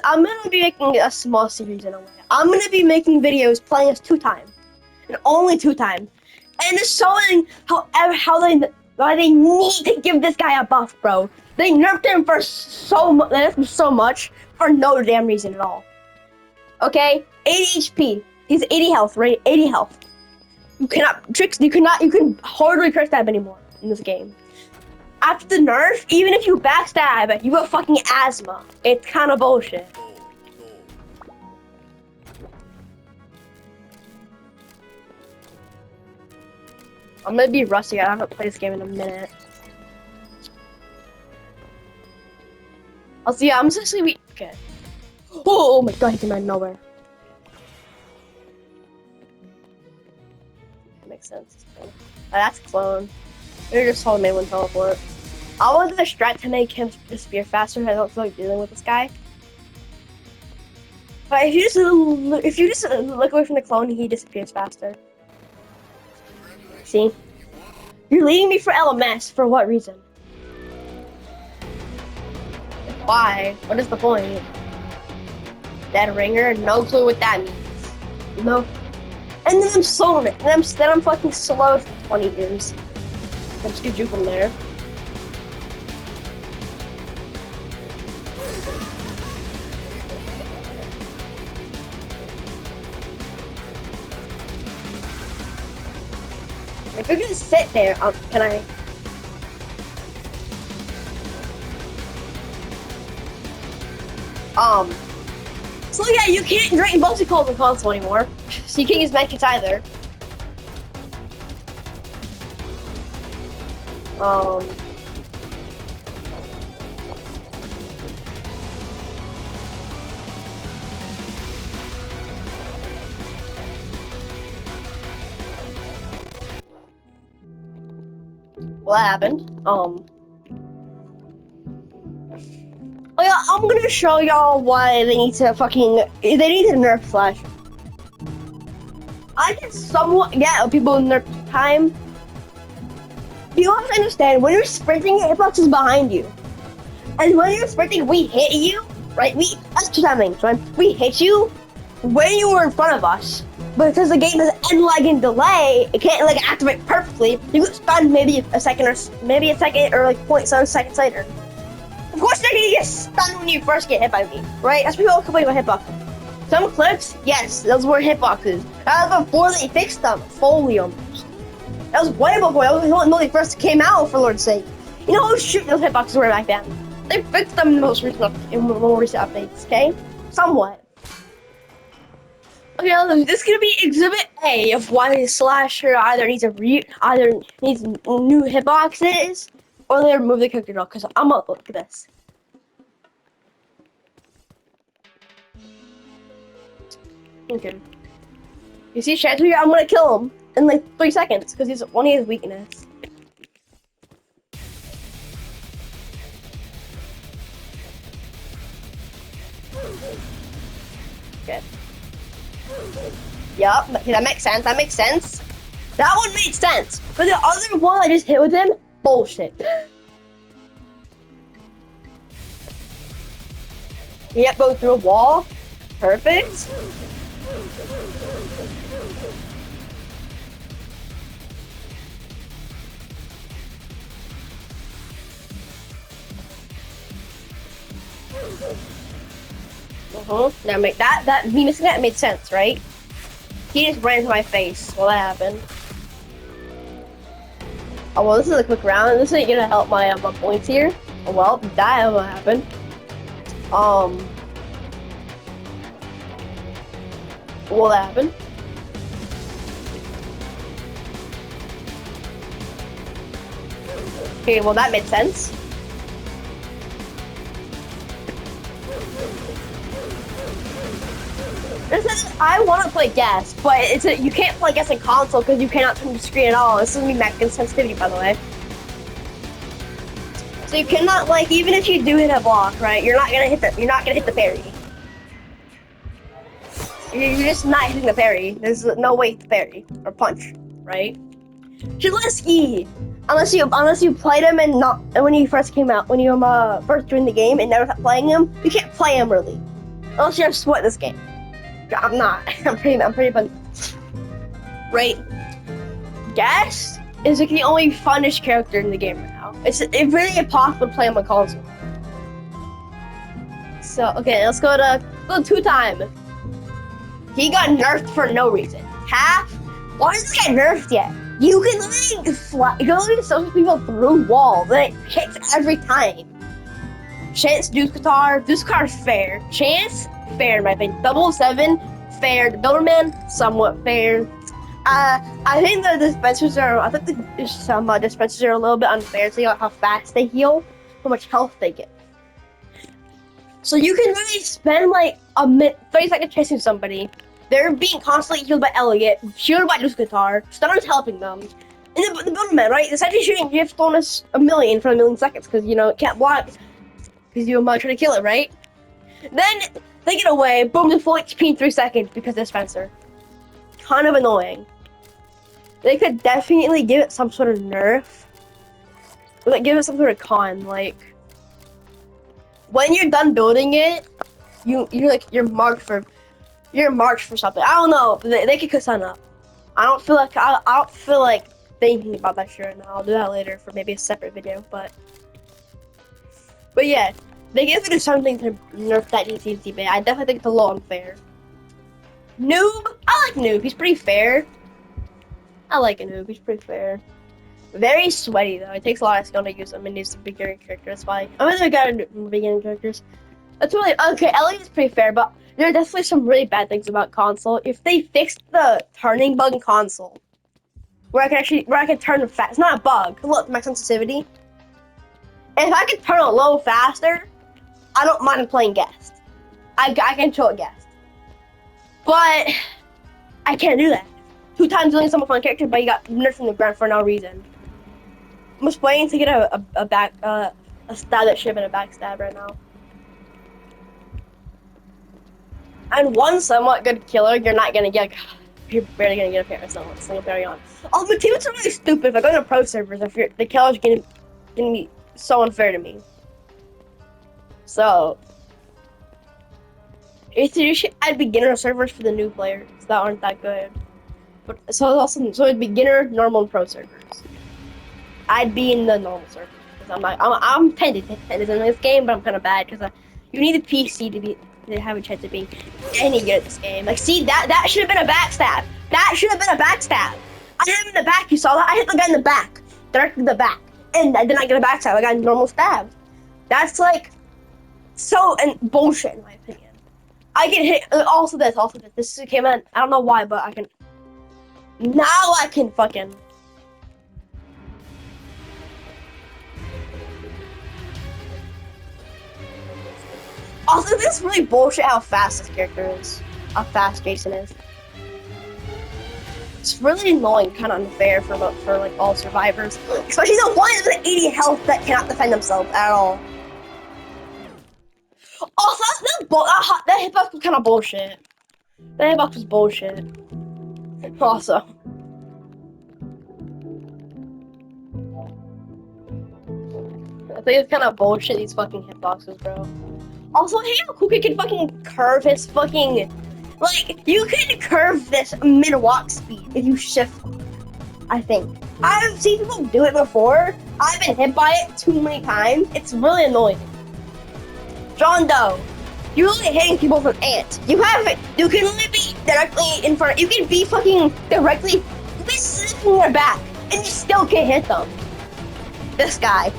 I'm gonna be making a small series in a way. I'm gonna be making videos playing as 2 times, and only 2 times, and just showing why they need to give this guy a buff, bro. They nerfed him for so much for no damn reason at all. Okay, 80 HP. He's 80 health, right? 80 health. You can hardly trick stab anymore in this game. After the nerf, even if you backstab, you have fucking asthma. It's kind of bullshit. I'm gonna be rusty. I haven't played this game in a minute. I'll see. I'm just gonna okay. Oh my god, he came out of nowhere. That makes sense. Oh, that's a clone. You're just told me one teleport. I wanted the strat to make him disappear faster. I don't feel like dealing with this guy. But if you just look away from the clone, he disappears faster. See? You're leading me for LMS. For what reason? Why? What is the point? Dead ringer? No clue what that means. No. And then I'm slowing it. And then I'm fucking slow for 20 years. I'm just gonna juke from there. If you're gonna sit there, can I? So yeah, you can't drain multi-calls in console anymore. So you can't use medkits either. What happened? Oh yeah, I'm gonna show y'all why they need to nerf Flash. I can somewhat get people nerf time. You have to understand, when you're sprinting, hitbox is behind you. And when you're sprinting, we hit you, right? That's 2 times, right? We hit you when you were in front of us. But because the game has end lag and delay, it can't like activate perfectly. You could spend maybe a second or like 0.7 seconds later. Of course, they're gonna get stunned when you first get hit by me, right? That's people complain about hitboxes. Some clips, yes, those were hitboxes. That was before they fixed them fully almost. That was way before. That was when they first came out, for Lord's sake. You know how shit those hitboxes were back then. They fixed them in the more recent updates, okay? Somewhat. Okay, this is gonna be Exhibit A of why Slasher either needs new hitboxes or they remove the character doll. Cause I'm gonna look at this. Okay. You see Chance here? I'm gonna kill him in like 3 seconds because he's one of his weakness. Okay. Yup, that makes sense. That makes sense. That one made sense. But the other one I just hit with him, bullshit. Yep, go through a wall. Perfect. Now make that me missing that made sense, right? He just ran into my face. Well, that happened. Oh well, this is a quick round. This ain't gonna help my points here. Oh well, that will happen. What happened? Okay, well that made sense. I want to play guess, but you can't play guess in console because you cannot turn the screen at all. This is gonna be max sensitivity, by the way. So you cannot even if you do hit a block, right? You're not gonna hit the parry. You're just not hitting the parry. There's no way to parry or punch, right? Shaleski! Unless you played him and not when he first came out, when you first joined the game and never stopped playing him, you can't play him really. Unless you're sweat this game. I'm not. I'm pretty fun. Right. Guest is like the only funnish character in the game right now. It's really impossible to play him on console. So okay, let's go to two-time. He got nerfed for no reason. Half? Why is this guy nerfed yet? You can literally fly. You can literally social people through walls, and it hits every time. Chance, Deuce Guitar is fair. Chance, fair in my opinion. 007, fair. The Doberman, somewhat fair. I think the dispensers are. I think some dispensers are a little bit unfair. So how fast they heal, how much health they get. So you can really spend like a minute, 30 seconds chasing somebody. They're being constantly healed by Elliot, shielded by Deuce Guitar, Stunner's helping them. And the Builderman, right? It's actually shooting gift bonus a million for a million seconds because, you know, it can't block because you might try to kill it, right? Then they get away, boom, to full HP in 3 seconds because of Spencer. Kind of annoying. They could definitely give it some sort of nerf. Like, give it some sort of con, like... When you're done building it, you're marked for something. I don't know. They could cook something up. I don't feel like thinking about that shit right now. I'll do that later for maybe a separate video. But yeah, they give it something to nerf that DCC bit. I definitely think it's a little unfair. Noob, I like Noob. He's pretty fair. I like a Noob. He's pretty fair. Very sweaty though. It takes a lot of skill to use him and use the beginning character. That's why I'm gonna go beginning characters. That's really okay. Elliot is pretty fair, but there are definitely some really bad things about console. If they fixed the turning bug in console, where I can turn fast. It's not a bug. Look, my sensitivity. If I could turn it a little faster, I don't mind playing guest. I can control a guest, but I can't do that. 2 times doing someone fun character, but you got nerfed from the ground for no reason. I'm just waiting to get a stab that should have been a backstab right now. And one somewhat good killer, you're not gonna get. You're barely gonna get a pair of single parry on. Oh, but teams are really stupid. If I go to pro servers, the killer's gonna be so unfair to me. So, you should add beginner servers for the new players that aren't that good. But so it's beginner, normal, and pro servers. I'd be in the normal server because I'm talented in this game, but I'm kind of bad because you need a PC to have a chance of being any good at this game. Like, see that should have been a backstab. That should have been a backstab. I hit him in the back. You saw that? I hit the guy in the back, directly in the back, and I did not get a backstab. I got a normal stab. That's like so and bullshit in my opinion. I get hit. Also this. This came in. I don't know why, but I can. Now I can fucking. Also, this is really bullshit how fast this character is. How fast Jason is. It's really annoying, kind of unfair for like all survivors, especially the ones with 80 health that cannot defend themselves at all. Also, that hitbox was kind of bullshit. That hitbox was bullshit. Also. I think it's kind of bullshit, these fucking hitboxes, bro. Also, hey, how cool can fucking curve his fucking... Like, you can curve this mid-walk speed if you shift, I think. I've seen people do it before. I've been hit by it too many times. It's really annoying. John Doe, you're really hitting people from ant. You can only be directly in front. You can be fucking directly, you be sitting in their back, and you still can't hit them. This guy.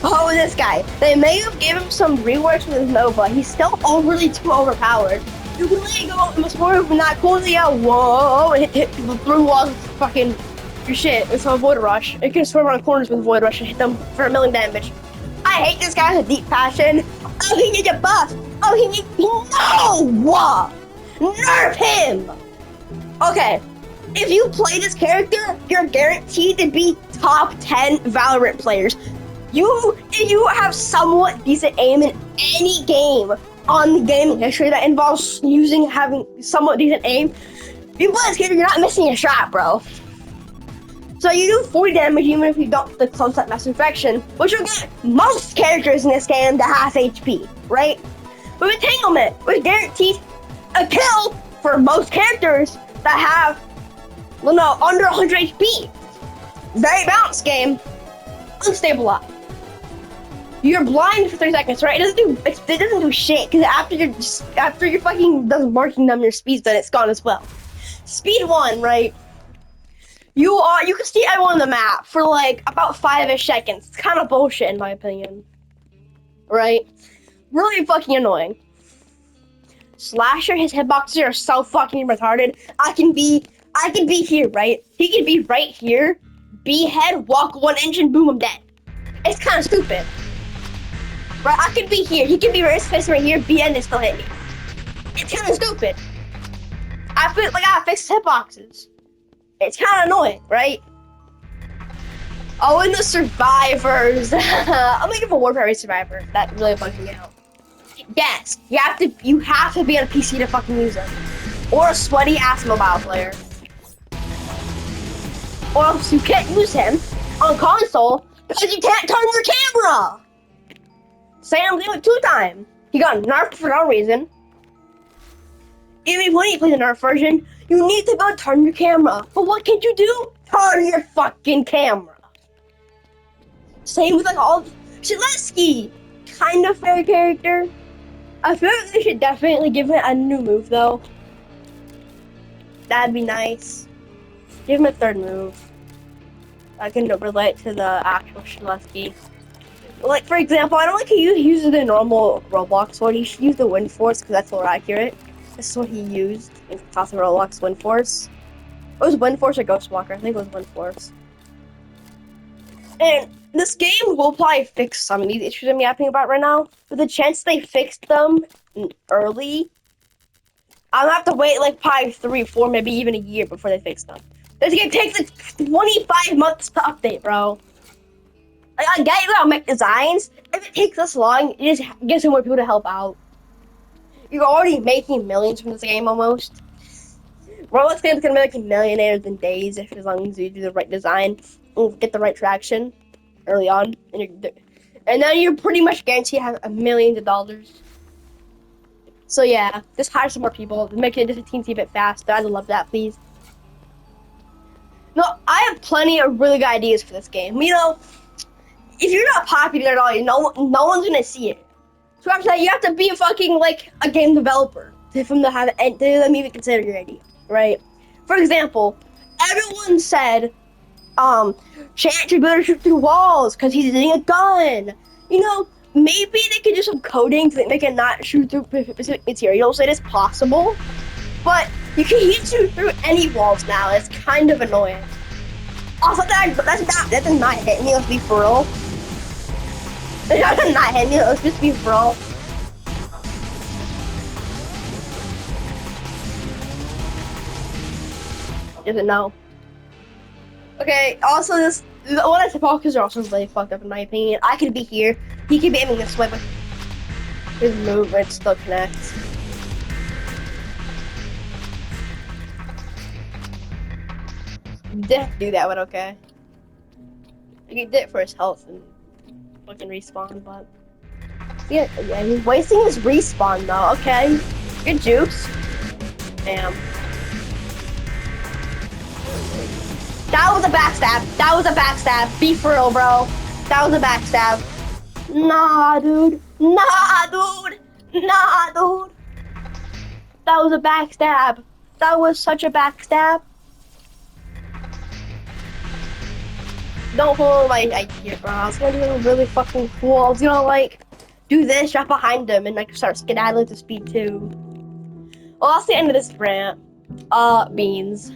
Oh, this guy. They may have given him some reworks with his Nova. He's still overly too overpowered. You can really go up in this move and not coolly out, whoa, and hit people through walls with fucking your shit. It's a Void Rush. You can swim around corners with Void Rush and hit them for 1,000,000 damage. I hate this guy with a deep passion. Oh, he needs a buff. Oh, he needs, no! Nerf him! Okay, if you play this character, you're guaranteed to be top 10 Valorant players. If you have somewhat decent aim in any game on the gaming history that involves having somewhat decent aim, if you play this game, you're not missing a shot, bro. So you do 40 damage even if you don't the close-up mass infection, which will get most characters in this game to half HP, right? With Entanglement, which guarantees a kill for most characters that have, well, no, under 100 HP. Very balanced game. Unstable up. You're blind for 3 seconds, right? It doesn't do shit because after you're fucking done marking them, your speed's done. It's gone as well. Speed 1, right? You can see everyone on the map for like about 5-ish seconds. It's kind of bullshit in my opinion, right? Really fucking annoying. Slasher, his hitboxes are so fucking retarded. I can be here, right? He can be right here, behead, walk 1 inch, and boom, I'm dead. It's kind of stupid, right? I could be here, he can be right here, behead, and still hit me. It's kind of stupid. I gotta fix hitboxes. It's kind of annoying, right? Oh, and the survivors. I'm looking for Warfare Survivor. That really bugs me out. Yes, you have to be on a PC to fucking use it, or a sweaty ass mobile player, or else you can't use him on console because you can't turn your camera. Sam did it 2 times. He got nerfed for no reason. Even when you play the nerf version, you need to go turn your camera. But what can you do? Turn your fucking camera. Same with like all Zelensky, kind of fair character. I feel like they should definitely give him a new move though. That'd be nice. Give him a 3rd move. I can relate to the actual Zelensky. Like for example, I don't like he uses the normal Roblox sword. He should use the Wind Force because that's more accurate. This is what he used in Toss of Roblox, Wind Force. It was Wind Force or Ghost Walker? I think it was Wind Force. And this game will probably fix some of these issues I'm yapping about right now. But the chance they fixed them early, I'm gonna have to wait like probably 3, 4, maybe even a year before they fix them. This game takes like 25 months to update, bro. Like, I get you gotta make designs. If it takes this long, it just gives more people to help out. You're already making millions from this game almost. Roblox games gonna be making millionaires in days as long as you do the right design and get the right traction early on, and then you're pretty much guaranteed to have millions of dollars. So yeah, just hire some more people, make it just a teensy bit faster. I'd love that, please. No, I have plenty of really good ideas for this game. You know, if you're not popular at all, no one's gonna see it. So after that, you have to be fucking like a game developer for them to have it, and to them even consider your idea, right? For example, everyone said, Chant should be able to shoot through walls because he's using a gun. You know, maybe they could do some coding to make it not shoot through specific materials. It is possible, but he can shoot through any walls now. It's kind of annoying. Also, that does not hit me. Let's be for real. That does not hit me. Let's just be for real. Doesn't know. Okay, also all the hypocrites are also really fucked up in my opinion. I could be here, he could be aiming this way, but his movement still connects. He didn't do that, but okay. He did it for his health and fucking respawn, but yeah, he's wasting his respawn though. Okay, good juice. Damn. That was a backstab. That was a backstab. Be for real, bro. That was a backstab. Nah, dude. Nah, dude. Nah, dude. That was a backstab. That was such a backstab. Don't follow my idea, bro. I was gonna do something really fucking cool. I was gonna like do this, drop behind him, and like start skedaddling to speed 2. Well, that's the end of this rant. Beans.